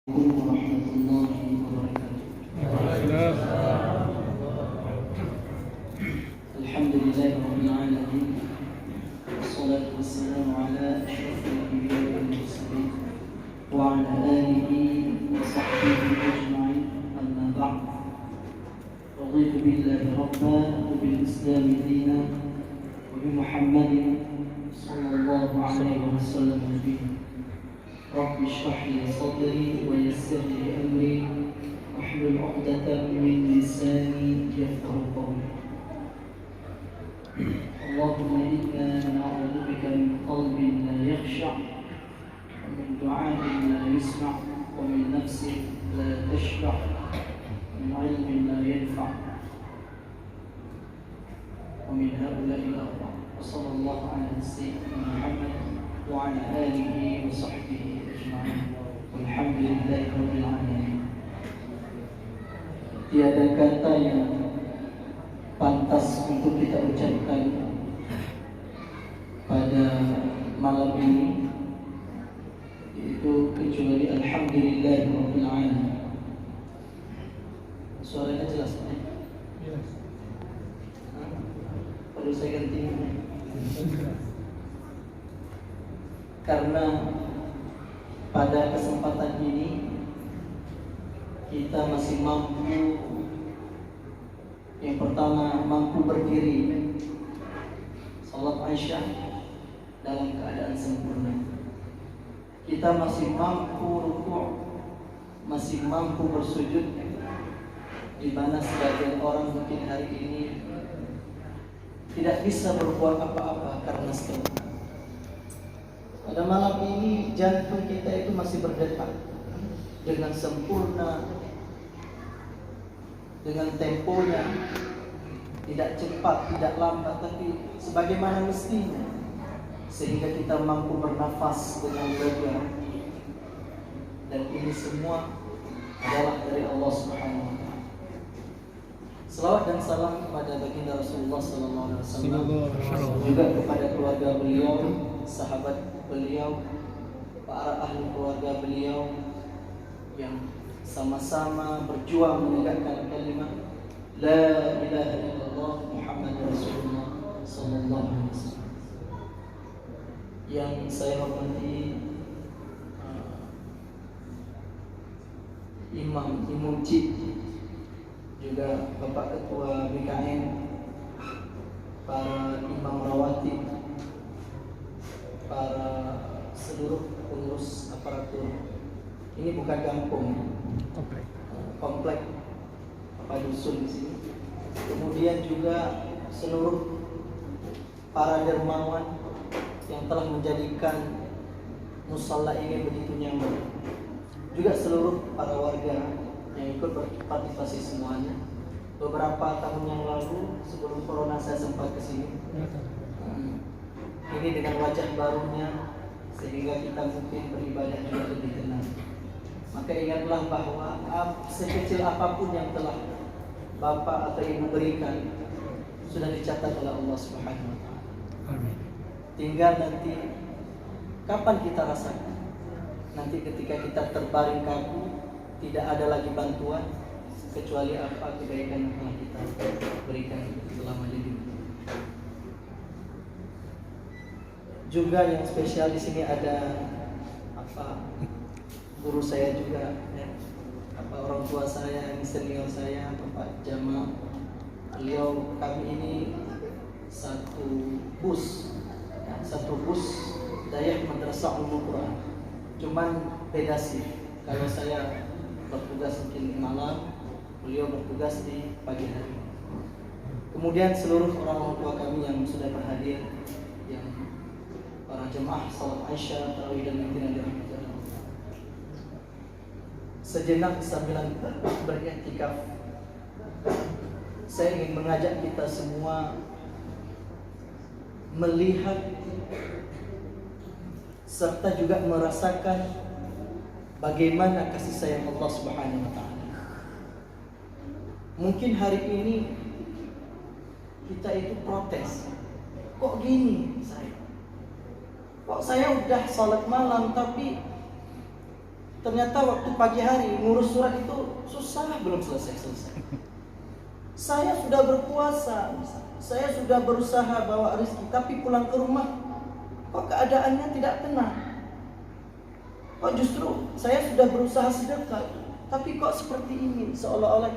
ورحمة الله وبركاته. الحمد لله رب العالمين، والصلاة والسلام على أشرف الأنبياء والمرسلين وعلى آله وصحبه أجمعين. أما بعد، رضيت بالله ربا وبالإسلام دينا وبمحمد صلى الله عليه وسلم نبيا. رب اشرح لي صدري ويسر لي أمري واحلل عقدة من لساني يفقهوا قولي. اللهم إنا نعوذ بك من قلب لا يخشع، ومن دعاء لا يسمع، ومن نفس لا تشبع، ومن علم لا ينفع، ومن هؤلاء الأربعة. وصلى الله على سيدنا محمد وعلى آله وصحبه أجمعين والحمد لله رب العالمين. Tiada kata yang pantas untuk kita ucapkan pada malam ini yaitu kecuali alhamdulillah rabbil alamin. Suaranya jelas kan? Jelas. Perlu saya ganti? Karena pada kesempatan ini kita masih mampu, yang pertama mampu berdiri salat Aisyah dalam keadaan sempurna. Kita masih mampu rukuk, masih mampu bersujud, di mana sebagian orang mungkin hari ini tidak bisa berbuat apa-apa karena stroke. Pada malam ini jantung kita itu masih berdetak dengan sempurna, dengan temponya, tidak cepat, tidak lambat, tapi sebagaimana mestinya, sehingga kita mampu bernafas dengan lega. Dan ini semua adalah dari Allah Subhanahu wa Ta'ala. Selawat dan salam kepada baginda Rasulullah sallallahu alaihi wasallam, juga kepada keluarga beliau, sahabat beliau, para ahli keluarga beliau yang sama-sama berjuang menegakkan kalimat La ilaha illallah Muhammad Rasulullah sallallahu alaihi wasallam. Yang saya hormati Imam Cik, juga Bapak Ketua BKN, para imam rawatib, para seluruh pengurus aparatur. Ini bukan kampung, komplek apa dusun di sini. Kemudian juga seluruh para dermawan yang telah menjadikan musalla ini begitu nyaman. Juga seluruh para warga yang ikut berpartisipasi semuanya. Beberapa tahun yang lalu sebelum corona saya sempat ke sini. Ini dengan wajah barunya sehingga kita mungkin beribadah juga lebih tenang. Maka ingatlah bahwa sekecil apapun yang telah Bapak atau Ibu berikan sudah dicatat oleh Allah Subhanahu wa Ta'ala. Amin. Tinggal nanti kapan kita rasakan? Nanti ketika kita terbaring kaku, tidak ada lagi bantuan kecuali apa kebaikan yang telah kita berikan selama di dunia. Juga yang spesial di sini ada guru saya juga, ya, orang tua saya, ini senior saya, Bapak Jamal. Beliau kami ini satu bus Dayah Madrasah Ulumul Quran. Cuman beda sih. Kalau saya bertugas mungkin malam, beliau bertugas di pagi hari. Kemudian seluruh orang tua kami yang sudah berhadir, yang para jemaah salat Aisyah, tarawih dan witir yang dirahmati Allah. Sejenak sambil beriktikaf, saya ingin mengajak kita semua melihat serta juga merasakan bagaimana kasih sayang Allah Subhanahu wa Ta'ala. Mungkin hari ini kita itu protes, kok gini saya? Kok saya udah salat malam tapi Ternyata waktu pagi hari ngurus surat itu susah, belum selesai. Saya sudah berpuasa, saya sudah berusaha bawa rezeki, tapi pulang ke rumah kok keadaannya tidak tenang. Kok justru saya sudah berusaha sedekah, tapi kok seperti ini, seolah-olah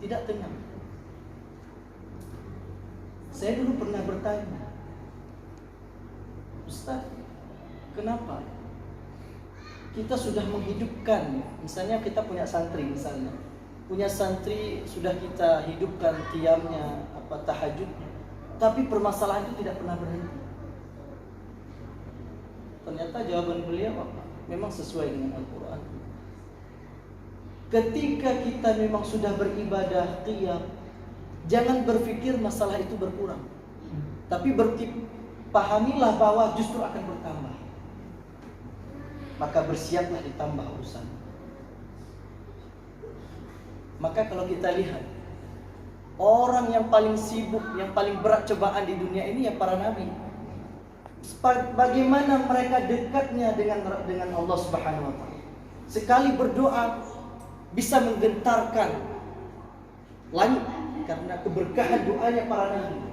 tidak tenang. Saya dulu pernah bertanya, Ustaz, kenapa kita sudah menghidupkan, misalnya kita punya santri sudah kita hidupkan qiyamnya, tahajudnya, tapi permasalahan itu tidak pernah berhenti. Ternyata jawaban beliau apa? Memang sesuai dengan Al-Quran. Ketika kita memang sudah beribadah qiyam, jangan berpikir masalah itu berkurang, tapi pahamilah bahwa justru akan bertambah. Maka bersiaplah ditambah urusan. Maka kalau kita lihat orang yang paling sibuk, yang paling berat cobaan di dunia ini ya para nabi. Bagaimana mereka dekatnya dengan Allah Subhanahu wa taala. Sekali berdoa bisa menggentarkan langit karena keberkahan doanya para nabi.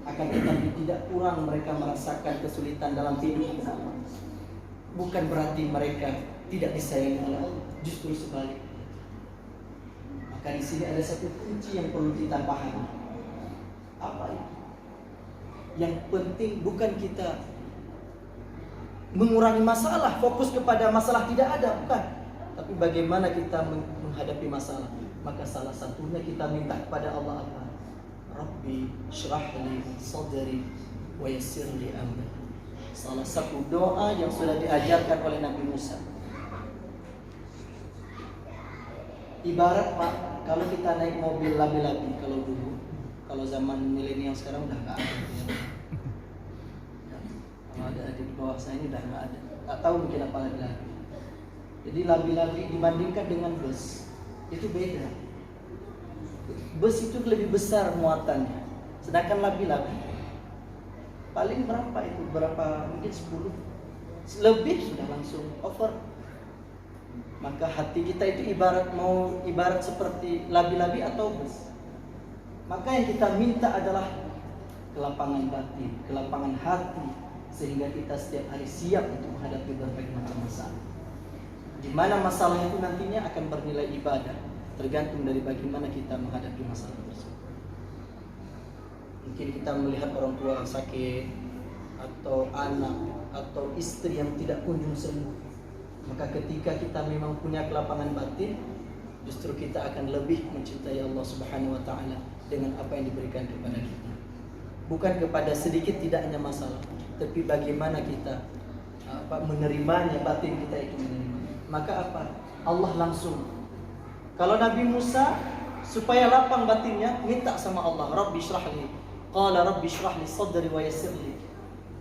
Akan tetapi tidak kurang mereka merasakan kesulitan dalam hidup. Kenapa? Bukan berarti mereka tidak disayangi oleh Allah, justru sebaliknya. Maka di sini ada satu kunci yang perlu kita pahami. Apa itu? Yang penting bukan kita mengurangi masalah, fokus kepada masalah tidak ada, bukan. Tapi bagaimana kita menghadapi masalah. Maka salah satunya kita minta kepada Allah apa? Rabbi syrah li sadri wa yassir li amri. Salah satu doa yang sudah diajarkan oleh Nabi Musa. Ibarat Pak, kalau kita naik mobil labi-labi, kalau dulu, kalau zaman milenial sekarang udah nggak ada. Kalau ada di bawah saya ini udah nggak ada. Nggak tahu mungkin apa lagi. Jadi labi-labi dibandingkan dengan bus itu beda. Bus itu lebih besar muatannya, sedangkan labi-labi paling berapa itu? Mungkin 10 lebih sudah langsung over. Maka hati kita itu ibarat seperti labi-labi atau bus. Maka yang kita minta adalah kelapangan batin, kelapangan hati, sehingga kita setiap hari siap untuk menghadapi berbagai macam masalah. Di mana masalah itu nantinya akan bernilai ibadah, tergantung dari bagaimana kita menghadapi masalah tersebut. Mungkin kita melihat orang tua yang sakit, atau anak, atau istri yang tidak kunjung sembuh. Maka ketika kita memang punya kelapangan batin, justru kita akan lebih mencintai Allah Subhanahu wa taala dengan apa yang diberikan kepada kita. Bukan kepada sedikit tidaknya masalah, tapi bagaimana kita menerimanya, batin kita itu menerima. Maka apa? Allah langsung. Kalau Nabi Musa supaya lapang batinnya, minta sama Allah, Rabbi syrah li. Qala Rabbi syrah li sadri wa yassir li.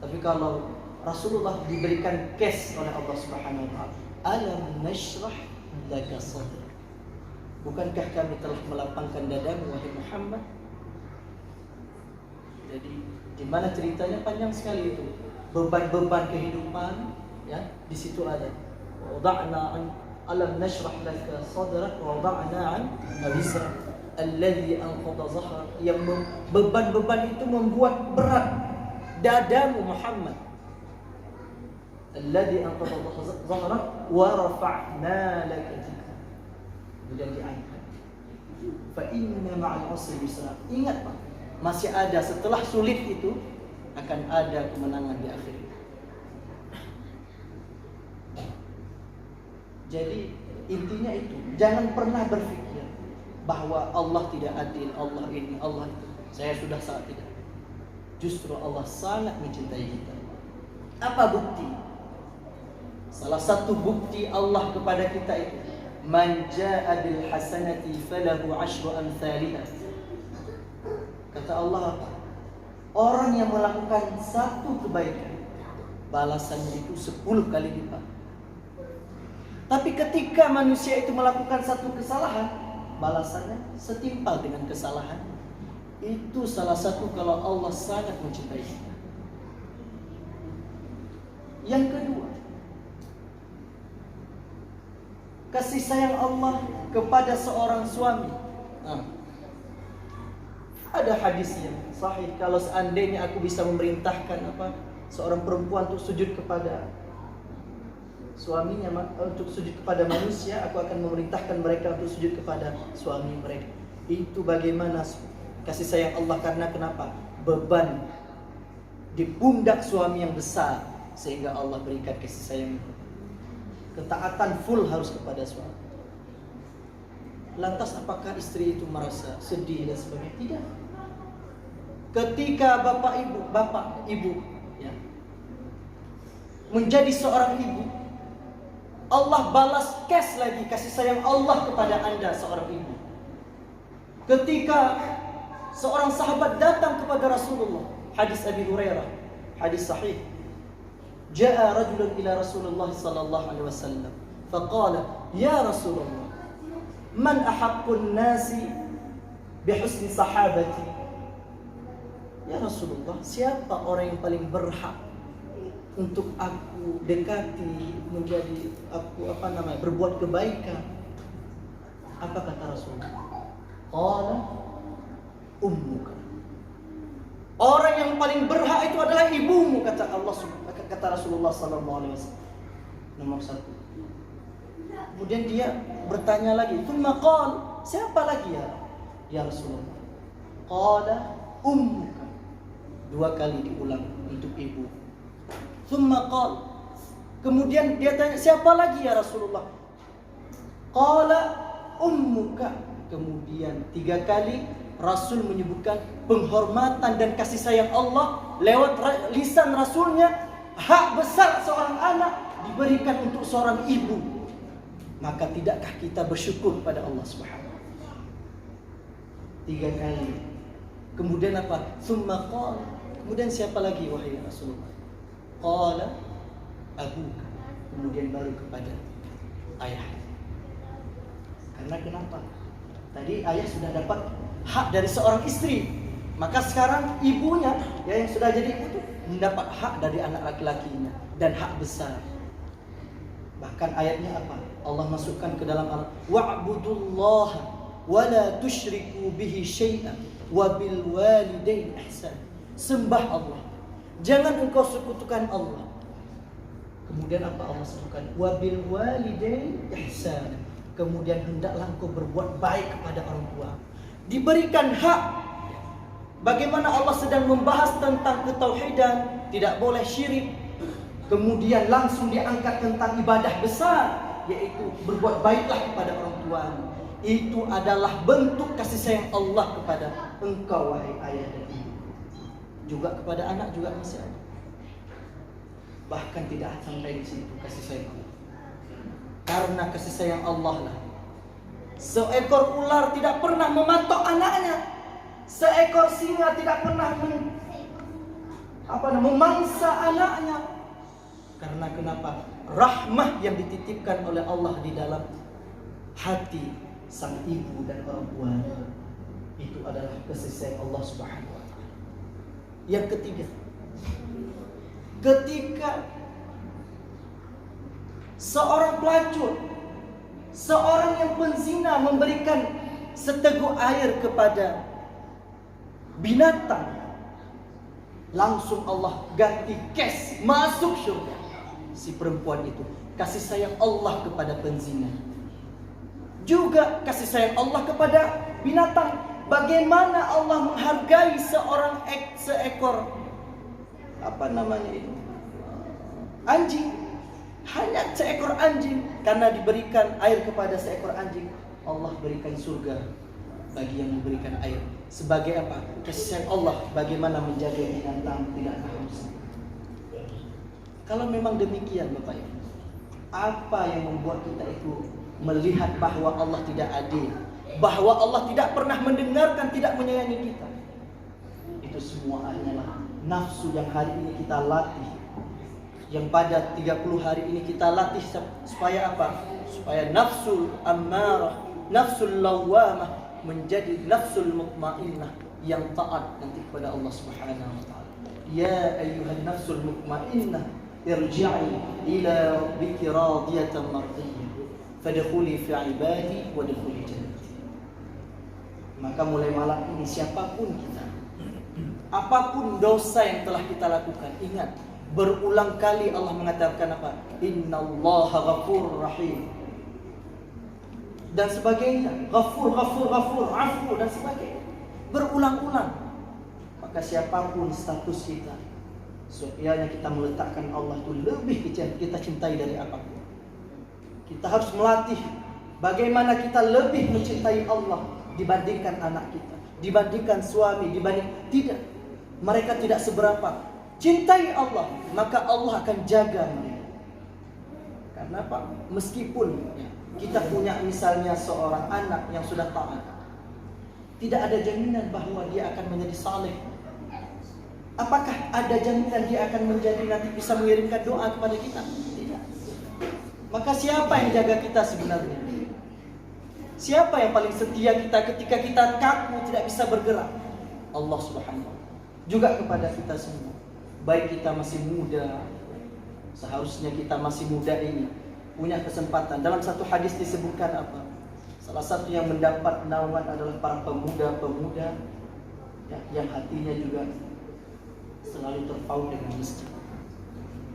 Tapi kalau Rasulullah diberikan case oleh Allah Subhanahu wa taala, alam nashrah laka sadrak. Bukankah kami telah melapangkan dadamu wahai Muhammad? Jadi di mana ceritanya panjang sekali itu. Beban-beban kehidupan ya, di situ ada. Wada'na an alam nashrah laka sadrak wa wada'na an wisrak alladhi anqadha dhahrak. Yang beban-beban itu membuat berat dadamu Muhammad. Alladhi anqadha dhahrak wa rafa'na laka dhikrak. Kemudian diangkat. Fa inna ma'al usri yusra. Ingat Pak, masih ada setelah sulit itu akan ada kemenangan di akhir. Jadi intinya itu, jangan pernah berpikir bahwa Allah tidak adil, Allah ini, Allah itu. Saya sudah sangat tidak. Justru Allah sangat mencintai kita. Apa bukti? Salah satu bukti Allah kepada kita itu, man jaa'a bil hasanati falahu 'asyru amsalihha. Kata Allah apa? Orang yang melakukan satu kebaikan, balasannya itu 10 kali lipat. Tapi ketika manusia itu melakukan satu kesalahan, balasannya setimpal dengan kesalahan. Itu salah satu kalau Allah sangat mencintai kita. Yang kedua, kasih sayang Allah kepada seorang suami. Ada hadis yang sahih, kalau seandainya aku bisa memerintahkan seorang perempuan untuk sujud kepada suaminya, untuk sujud kepada manusia, aku akan memerintahkan mereka untuk sujud kepada suami mereka. Itu bagaimana kasih sayang Allah, karena kenapa? Beban di pundak suami yang besar, sehingga Allah berikan kasih sayang itu. Ketaatan full harus kepada suami. Lantas apakah istri itu merasa sedih dan sebagainya? Tidak. Ketika bapak ibu ya, menjadi seorang ibu, Allah balas cash lagi kasih sayang Allah kepada Anda seorang ibu. Ketika seorang sahabat datang kepada Rasulullah, hadis Abi Hurairah, hadis sahih. Ja'a rajulun ila Rasulullah sallallahu alaihi wasallam, faqala, "Ya Rasulullah, man ahaqqun nasi bihusni sahabati?" Ya Rasulullah, siapa orang yang paling berhak untuk aku dekati, menjadi aku berbuat kebaikan? Apa kata Rasulullah? Qala ummuka. Orang yang paling berhak itu adalah ibumu, kata Rasulullah sallallahu alaihi wasallam. Nomor 1. Kemudian dia bertanya lagi, "Tsumma qala, siapa lagi ya Rasulullah?" Qala ummuka. 2 kali diulang untuk ibu. Tsumma qala. Kemudian dia tanya, "Siapa lagi ya Rasulullah?" Qala ummuka. Kemudian 3 kali Rasul menyebutkan penghormatan dan kasih sayang Allah lewat lisan Rasulnya. Hak besar seorang anak diberikan untuk seorang ibu. Maka tidakkah kita bersyukur pada Allah Subhanahu wa taala? 3 kali. Kemudian apa? Tsumma qala. Kemudian siapa lagi wahai Rasulullah? Qala abuka. Kemudian baru kepada ayah. Karena kenapa? Tadi ayah sudah dapat hak dari seorang istri, maka sekarang ibunya yang sudah jadi ibu itu mendapat hak dari anak laki-lakinya, dan hak besar. Bahkan ayatnya apa? Allah masukkan ke dalam Al-Quran, wa'budullaha wa la tusyriku bihi syai'an wa bil walidaini ihsan. Sembah Allah, jangan engkau sekutukan Allah. Kemudian apa Allah sebutkan? Wa bil walidaini ihsan. Kemudian hendaklah engkau berbuat baik kepada orang tua. Diberikan hak. Bagaimana Allah sedang membahas tentang ketauhidan, tidak boleh syirik. Kemudian langsung diangkat tentang ibadah besar, yaitu berbuat baiklah kepada orang tua. Itu adalah bentuk kasih sayang Allah kepada engkau wahai ayah dan ibu. Juga kepada anak juga masih ada. Bahkan tidak sampai di situ kasih sayang Allah. Karena kasih sayang Allah lah, seekor ular tidak pernah mematok anaknya. Seekor singa tidak pernah memangsa anaknya. Karena kenapa? Rahmah yang dititipkan oleh Allah di dalam hati sang ibu dan orang tua. Itu adalah kasih sayang Allah Subhanahu wa taala. Yang ketiga, ketika seorang pelacur, seorang yang penzina memberikan seteguk air kepada binatang, langsung Allah ganti cash, masuk syurga. Si perempuan itu kasih sayang Allah kepada penzina, juga kasih sayang Allah kepada binatang. Bagaimana Allah menghargai seekor anjing, hanya seekor anjing, karena diberikan air kepada seekor anjing, Allah berikan surga bagi yang memberikan air. Sebagai apa? Kasih sayang Allah bagaimana menjaga binatang tidak haus. Kalau memang demikian Bapak Ibu, apa yang membuat kita itu melihat bahwa Allah tidak adil, bahwa Allah tidak pernah mendengarkan, tidak menyayangi kita? Itu semua hanyalah nafsu yang hari ini kita latih, yang pada 30 hari ini kita latih supaya apa? Supaya nafsul ammarah, nafsul lawamah menjadi nafsul mutmainnah yang taat nanti kepada Allah Subhanahu wa taala. Ya ayyuhan nafsul mutmainnah irji'i ila rabbiki radiyatan mardiyah. fadkhuli fi ibadi wadkhuli jannati. Maka mulai malam ini siapapun kita, apapun dosa yang telah kita lakukan, ingat berulang kali Allah mengatakan apa? Innallaha ghafurur rahim dan sebagainya, ghafur, afu dan sebagainya, berulang-ulang. Maka siapapun status kita, seyogyanya kita meletakkan Allah itu lebih kita cintai dari apapun. Kita harus melatih bagaimana kita lebih mencintai Allah dibandingkan anak kita, dibandingkan suami, tidak. Mereka tidak seberapa. Cintai Allah, maka Allah akan jaga mereka. Karena apa? Meskipun kita punya misalnya seorang anak yang sudah taat, tidak ada jaminan bahwa dia akan menjadi saleh. Apakah ada jaminan dia akan menjadi nanti bisa mengirimkan doa kepada kita? Tidak. Maka siapa yang jaga kita sebenarnya? Siapa yang paling setia kita ketika kita kaku tidak bisa bergerak? Allah Subhanahu wa taala. Juga kepada kita semua. Baik kita masih muda, seharusnya kita masih muda ini punya kesempatan. Dalam satu hadis disebutkan apa? Salah satu yang mendapat naungan adalah para pemuda-pemuda yang hatinya juga selalu terpaut dengan masjid.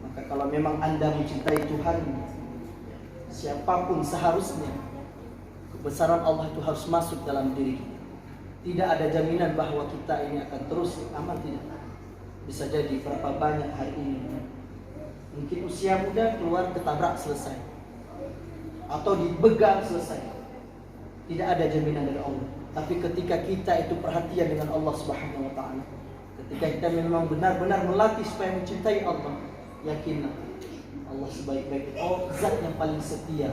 Maka kalau memang Anda mencintai Tuhan, siapapun seharusnya kebesaran Allah itu harus masuk dalam diri kita. Tidak ada jaminan bahwa kita ini akan terus aman, tidak. Bisa jadi berapa banyak hari ini mungkin usia muda keluar ketabrak selesai, atau dibegal selesai. Tidak ada jaminan dari Allah. Tapi ketika kita itu perhatian dengan Allah Subhanahu wa taala, ketika kita memang benar-benar melatih supaya mencintai Allah, yakinlah Allah sebaik-baik zat yang paling setia,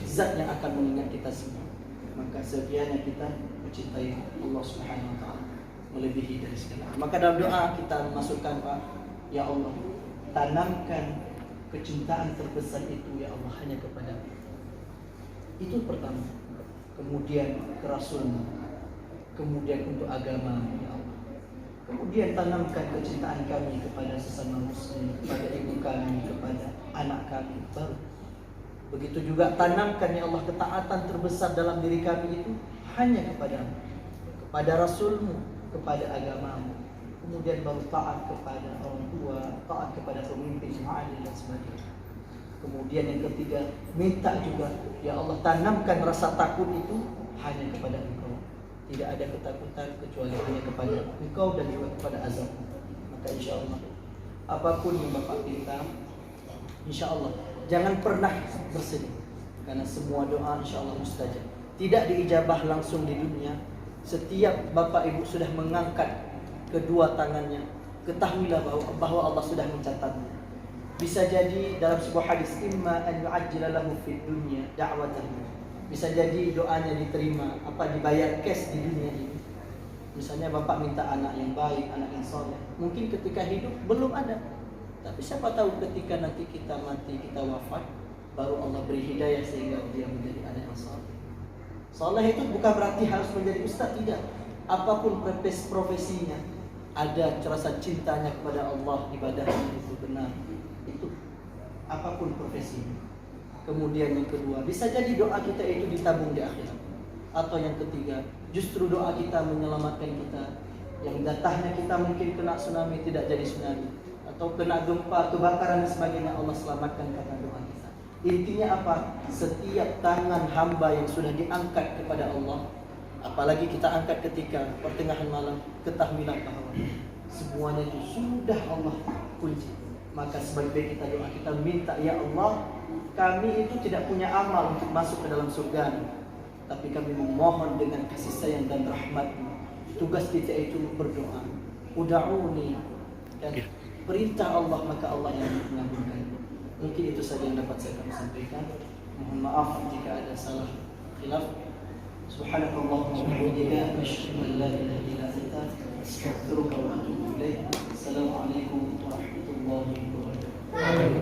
zat yang akan mengingat kita semua. Maka setianya kita mencintai Allah Subhanahu wa taala melebihi dari segala. Maka dalam doa kita masukkan, Pak, ya Allah, tanamkan kecintaan terbesar itu ya Allah hanya kepadamu. Itu pertama. Kemudian ke Rasul-Mu, kemudian untuk agama ya Allah. Kemudian tanamkan kecintaan kami kepada sesama muslim, kepada ibu kami, kepada anak kami. Baru begitu juga tanamkan ya Allah ketaatan terbesar dalam diri kami itu hanya kepadamu, kepada Rasul-Mu, kepada agamamu. Kemudian baru taat kepada orang tua, taat kepada pemimpin adil dan sebagainya. Kemudian yang ketiga, minta juga ya Allah tanamkan rasa takut itu hanya kepada Engkau. Tidak ada ketakutan kecuali hanya kepada Engkau dan juga kepada azab. Maka insya Allah apapun yang Bapak minta, insya Allah jangan pernah bersedih, karena semua doa insya Allah mustajab. Tidak diijabah langsung di dunia. Setiap Bapak Ibu sudah mengangkat kedua tangannya, ketahuilah bahwa Allah sudah mencatatnya. Bisa jadi dalam sebuah hadis, imma an yu'ajjila lahu fid dunya da'watahu. Bisa jadi doanya diterima, dibayar cash di dunia ini. Misalnya Bapak minta anak yang baik, anak yang soleh. Mungkin ketika hidup belum ada, tapi siapa tahu ketika nanti kita mati, kita wafat, baru Allah beri hidayah sehingga dia menjadi anak yang soleh. Soleh itu bukan berarti harus menjadi ustaz, tidak. Apapun profesinya, ada rasa cintanya kepada Allah, ibadahnya itu benar. Itu apapun profesinya. Kemudian yang kedua, bisa jadi doa kita itu ditabung di akhirat. Atau yang ketiga, justru doa kita menyelamatkan kita. Yang jatahnya kita mungkin kena tsunami tidak jadi tsunami, atau kena gempa, kebakaran dan sebagainya, Allah selamatkan karena doa kita. Intinya apa? Setiap tangan hamba yang sudah diangkat kepada Allah, apalagi kita angkat ketika pertengahan malam, ketahuilah bahwa semuanya itu sudah Allah kunci. Maka sebaik-baik kita doa, kita minta, ya Allah, kami itu tidak punya amal untuk masuk ke dalam surga, tapi kami memohon dengan kasih sayang dan rahmat-Mu. Tugas kita itu berdoa. Uda'uni, dan perintah Allah maka Allah yang mengabulkan. Mungkin itu saja yang dapat saya sampaikan. Mohon maaf jika ada salah khilaf. Subhanakallahumma wa bihamdika asyhadu an la ilaha illa anta astaghfiruka wa atubu ilaik. Assalamualaikum warahmatullahi wabarakatuh.